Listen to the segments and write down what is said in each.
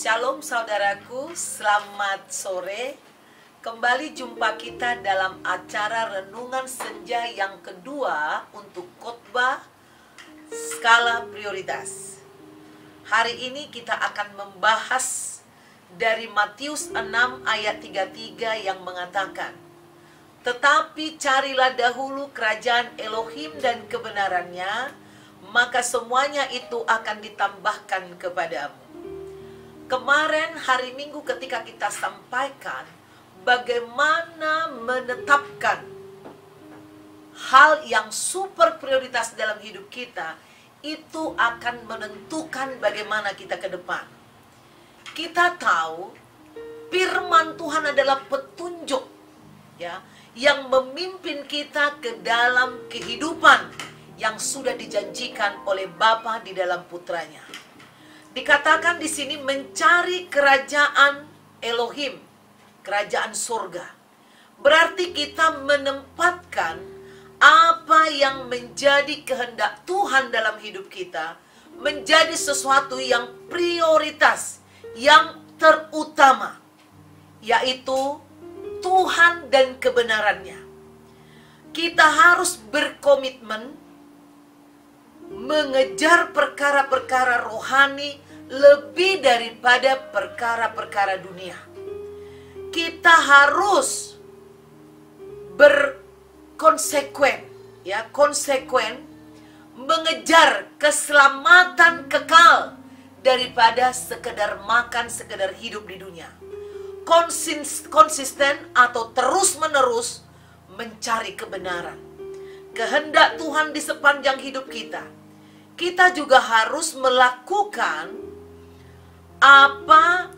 Shalom saudaraku, selamat sore. Kembali jumpa kita dalam acara Renungan Senja yang kedua untuk khotbah skala prioritas. Hari ini kita akan membahas dari Matius 6 ayat 33 yang mengatakan, "Tetapi carilah dahulu kerajaan Elohim dan kebenarannya, maka semuanya itu akan ditambahkan kepadamu." Kemarin hari Minggu ketika kita sampaikan bagaimana menetapkan hal yang super prioritas dalam hidup kita, itu akan menentukan bagaimana kita ke depan. Kita tahu firman Tuhan adalah petunjuk ya, yang memimpin kita ke dalam kehidupan yang sudah dijanjikan oleh Bapa di dalam Putranya. Dikatakan di sini mencari kerajaan Elohim, kerajaan surga. Berarti kita menempatkan apa yang menjadi kehendak Tuhan dalam hidup kita menjadi sesuatu yang prioritas, yang terutama, yaitu Tuhan dan kebenarannya. Kita harus berkomitmen mengejar perkara-perkara rohani lebih daripada perkara-perkara dunia. Kita harus berkonsekuen, ya, konsekuen mengejar keselamatan kekal daripada sekedar makan, sekedar hidup di dunia. Konsisten atau terus-menerus mencari kebenaran, kehendak Tuhan di sepanjang hidup kita. Kita juga harus melakukan apa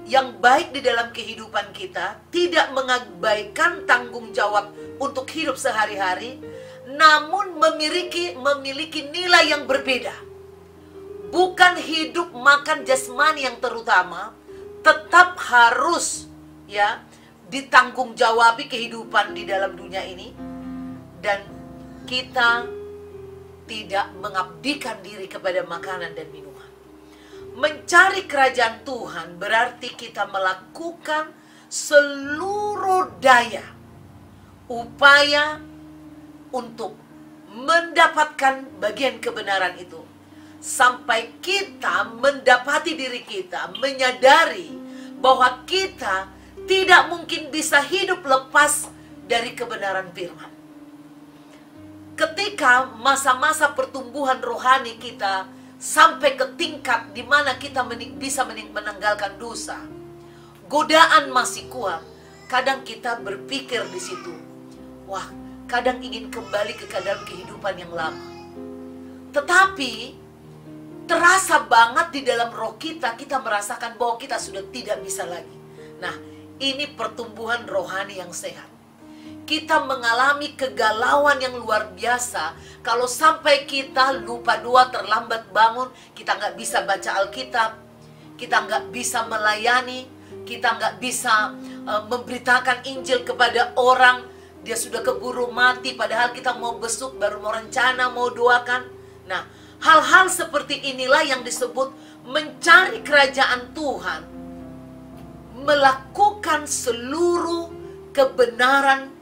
yang baik di dalam kehidupan kita, tidak mengabaikan tanggung jawab untuk hidup sehari-hari, namun memiliki nilai yang berbeda. Bukan hidup makan jasmani yang terutama, tetap harus ya ditanggung jawabi kehidupan di dalam dunia ini, dan kita tidak mengabdikan diri kepada makanan dan minuman. Mencari kerajaan Tuhan berarti kita melakukan seluruh daya upaya untuk mendapatkan bagian kebenaran itu, sampai kita mendapati diri kita menyadari bahwa kita tidak mungkin bisa hidup lepas dari kebenaran firman. Ketika masa-masa pertumbuhan rohani kita sampai ke tingkat di mana kita bisa menanggalkan dosa, godaan masih kuat. Kadang kita berpikir di situ, wah, kadang ingin kembali ke dalam kehidupan yang lama. Tetapi terasa banget di dalam roh kita, kita merasakan bahwa kita sudah tidak bisa lagi. Nah, ini pertumbuhan rohani yang sehat. Kita mengalami kegalauan yang luar biasa kalau sampai kita lupa doa, terlambat bangun, kita nggak bisa baca Alkitab, kita nggak bisa melayani, kita nggak bisa memberitakan Injil kepada orang. Dia sudah keburu mati, padahal kita mau besuk, baru mau rencana, mau doakan. Nah, hal-hal seperti inilah yang disebut mencari kerajaan Tuhan, melakukan seluruh kebenaran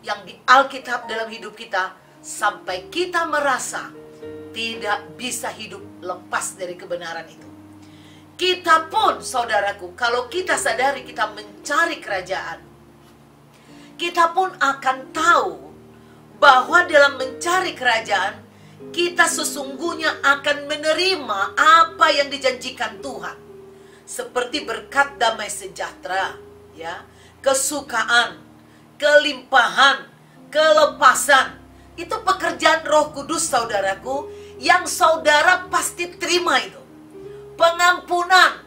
yang di Alkitab dalam hidup kita, sampai kita merasa tidak bisa hidup lepas dari kebenaran itu. Kita pun, saudaraku, kalau kita sadari kita mencari kerajaan, kita pun akan tahu bahwa dalam mencari kerajaan, kita sesungguhnya akan menerima apa yang dijanjikan Tuhan. Seperti berkat damai sejahtera, ya, kesukaan, kelimpahan, kelepasan. Itu pekerjaan Roh Kudus, saudaraku, yang saudara pasti terima itu. Pengampunan.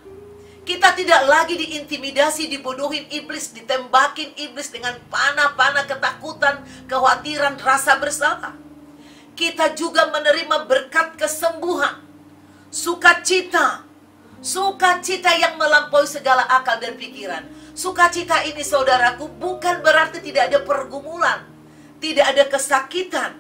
Kita tidak lagi diintimidasi, dibodohin iblis, ditembakin iblis dengan panah-panah ketakutan, kekhawatiran, rasa bersalah. Kita juga menerima berkat kesembuhan, sukacita. Sukacita yang melampaui segala akal dan pikiran. Sukacita ini, saudaraku, bukan berarti tidak ada pergumulan, tidak ada kesakitan,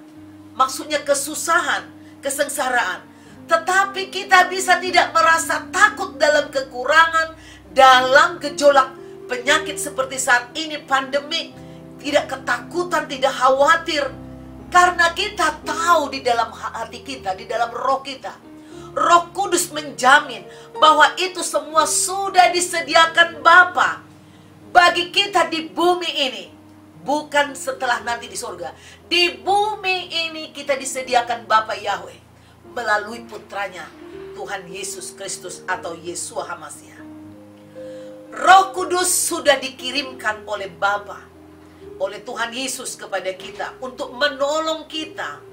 maksudnya kesusahan, kesengsaraan. Tetapi kita bisa tidak merasa takut dalam kekurangan, dalam gejolak penyakit seperti saat ini, pandemi. Tidak ketakutan, tidak khawatir. Karena kita tahu di dalam hati kita, di dalam roh kita, Roh Kudus menjamin bahwa itu semua sudah disediakan Bapa bagi kita di bumi ini. Bukan setelah nanti di surga. Di bumi ini kita disediakan Bapa Yahweh melalui putranya Tuhan Yesus Kristus atau Yeshua HaMashiach. Roh Kudus sudah dikirimkan oleh Bapa, oleh Tuhan Yesus kepada kita untuk menolong kita.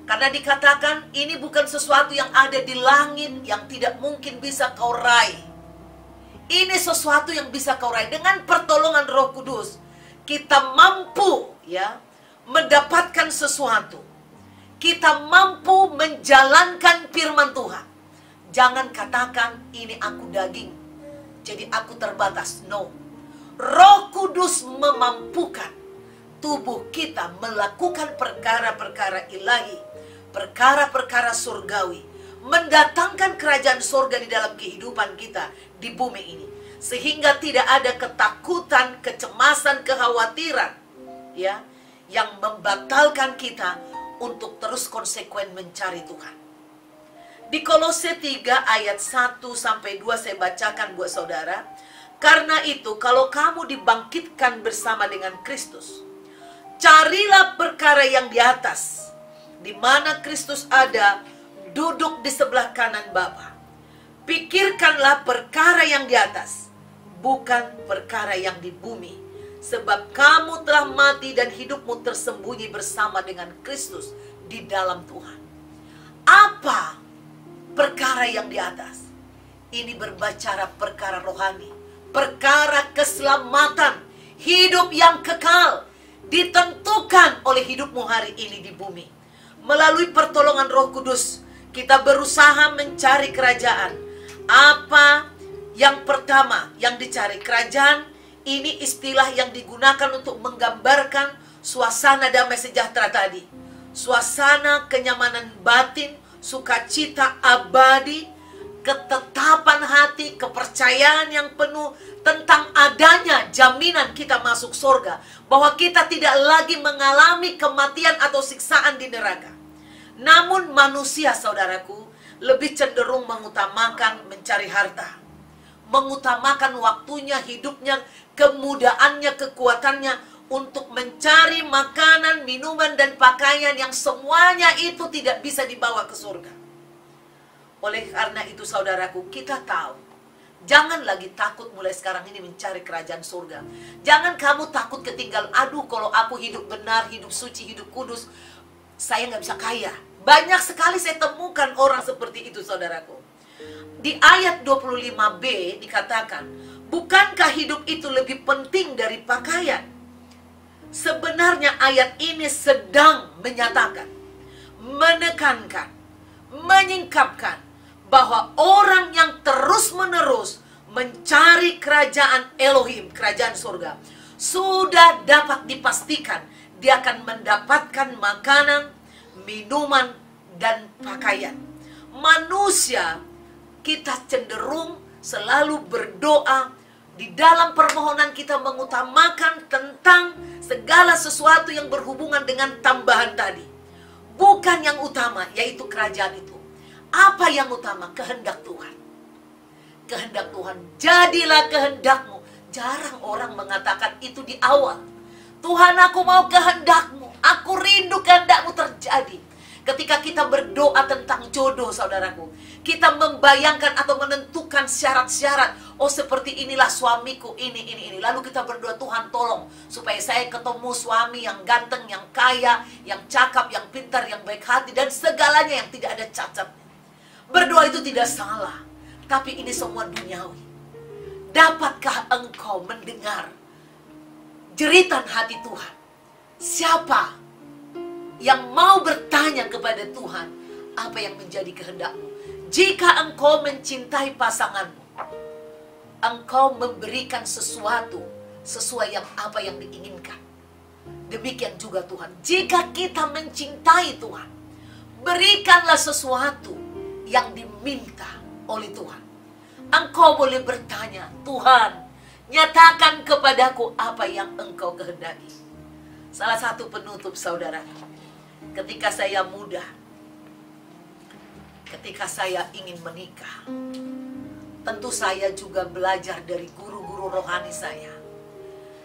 Karena dikatakan ini bukan sesuatu yang ada di langit yang tidak mungkin bisa kau raih. Ini sesuatu yang bisa kau raih dengan pertolongan Roh Kudus. Kita mampu mendapatkan sesuatu. Kita mampu menjalankan firman Tuhan. Jangan katakan ini aku daging, jadi aku terbatas. No. Roh Kudus memampukan tubuh kita melakukan perkara-perkara ilahi, perkara-perkara surgawi, mendatangkan kerajaan surga di dalam kehidupan kita di bumi ini. Sehingga tidak ada ketakutan, kecemasan, kekhawatiran yang membatalkan kita untuk terus konsekuen mencari Tuhan. Di Kolose 3 ayat 1 sampai 2 saya bacakan buat saudara. Karena itu kalau kamu dibangkitkan bersama dengan Kristus, carilah perkara yang di atas, di mana Kristus ada, duduk di sebelah kanan Bapa. Pikirkanlah perkara yang di atas, bukan perkara yang di bumi. Sebab kamu telah mati dan hidupmu tersembunyi bersama dengan Kristus di dalam Tuhan. Apa perkara yang di atas? Ini berbicara perkara rohani, perkara keselamatan, hidup yang kekal, ditentukan oleh hidupmu hari ini di bumi. Melalui pertolongan Roh Kudus, kita berusaha mencari kerajaan. Apa yang pertama yang dicari? Kerajaan ini istilah yang digunakan untuk menggambarkan suasana damai sejahtera tadi. Suasana kenyamanan batin, sukacita abadi, ketetapan hati, kepercayaan yang penuh tentang adanya jaminan kita masuk surga. Bahwa kita tidak lagi mengalami kematian atau siksaan di neraka. Namun manusia, saudaraku, lebih cenderung mengutamakan mencari harta, mengutamakan waktunya, hidupnya, kemudaannya, kekuatannya untuk mencari makanan, minuman, dan pakaian yang semuanya itu tidak bisa dibawa ke surga. Oleh karena itu saudaraku, kita tahu, jangan lagi takut mulai sekarang ini mencari kerajaan surga. Jangan kamu takut ketinggalan. Aduh, kalau aku hidup benar, hidup suci, hidup kudus, saya nggak bisa kaya. Banyak sekali saya temukan orang seperti itu, saudaraku. Di ayat 25b dikatakan, bukankah hidup itu lebih penting dari pakaian? Sebenarnya ayat ini sedang menyatakan, menekankan, menyingkapkan bahwa orang yang terus-menerus mencari kerajaan Elohim, kerajaan surga, sudah dapat dipastikan dia akan mendapatkan makanan, minuman, dan pakaian. Manusia, kita cenderung selalu berdoa, di dalam permohonan kita mengutamakan tentang segala sesuatu yang berhubungan dengan tambahan tadi. Bukan yang utama, yaitu kerajaan itu. Apa yang utama? Kehendak Tuhan. Kehendak Tuhan. Jadilah kehendakmu. Jarang orang mengatakan itu di awal. Tuhan, aku mau kehendakmu. Aku rindu kehendakmu terjadi. Ketika kita berdoa tentang jodoh, saudaraku, kita membayangkan atau menentukan syarat-syarat. Oh, seperti inilah suamiku, ini. Lalu kita berdoa, Tuhan tolong supaya saya ketemu suami yang ganteng, yang kaya, yang cakap, yang pintar, yang baik hati, dan segalanya yang tidak ada cacat. Berdoa itu tidak salah, tapi ini semua duniawi. Dapatkah engkau mendengar jeritan hati Tuhan? Siapa yang mau bertanya kepada Tuhan, apa yang menjadi kehendakmu? Jika engkau mencintai pasanganmu, engkau memberikan sesuatu sesuai apa yang diinginkan. Demikian juga Tuhan. Jika kita mencintai Tuhan, berikanlah sesuatu yang diminta oleh Tuhan. Engkau boleh bertanya, Tuhan, nyatakan kepadaku apa yang Engkau kehendaki. Salah satu penutup, saudara, ketika saya muda, ketika saya ingin menikah, tentu saya juga belajar dari guru-guru rohani saya.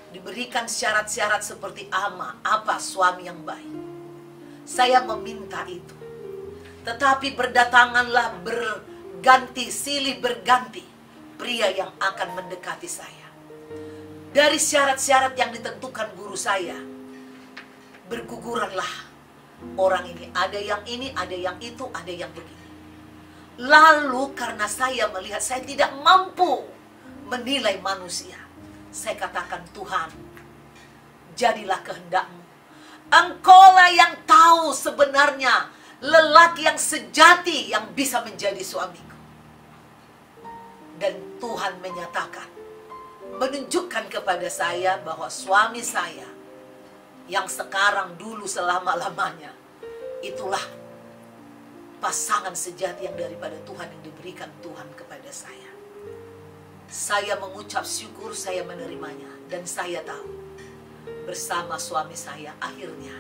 Diberikan syarat-syarat seperti apa suami yang baik. Saya meminta itu. Tetapi berdatanganlah berganti, silih berganti pria yang akan mendekati saya. Dari syarat-syarat yang ditentukan guru saya, berguguranlah orang ini. Ada yang ini, ada yang itu, ada yang begini. Lalu karena saya melihat saya tidak mampu menilai manusia, saya katakan, Tuhan, jadilah kehendak-Mu. Engkaulah yang tahu sebenarnya lelaki yang sejati yang bisa menjadi suamiku. Dan Tuhan menyatakan, menunjukkan kepada saya bahwa suami saya yang sekarang dulu selama-lamanya, itulah pasangan sejati yang daripada Tuhan yang diberikan Tuhan kepada saya. Saya mengucap syukur, saya menerimanya. Dan saya tahu, bersama suami saya akhirnya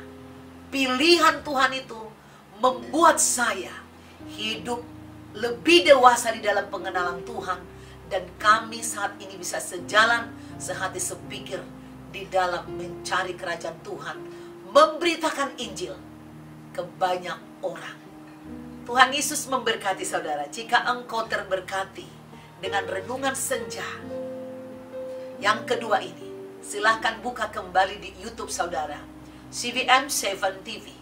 pilihan Tuhan itu membuat saya hidup lebih dewasa di dalam pengenalan Tuhan. Dan kami saat ini bisa sejalan, sehati sepikir di dalam mencari kerajaan Tuhan, memberitakan Injil ke banyak orang. Tuhan Yesus memberkati saudara. Jika engkau terberkati dengan renungan senja yang kedua ini, silahkan buka kembali di YouTube saudara, CVM7 TV.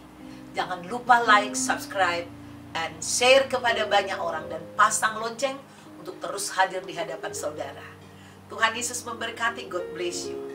Jangan lupa like, subscribe, and share kepada banyak orang. Dan pasang lonceng untuk terus hadir di hadapan saudara. Tuhan Yesus memberkati. God bless you.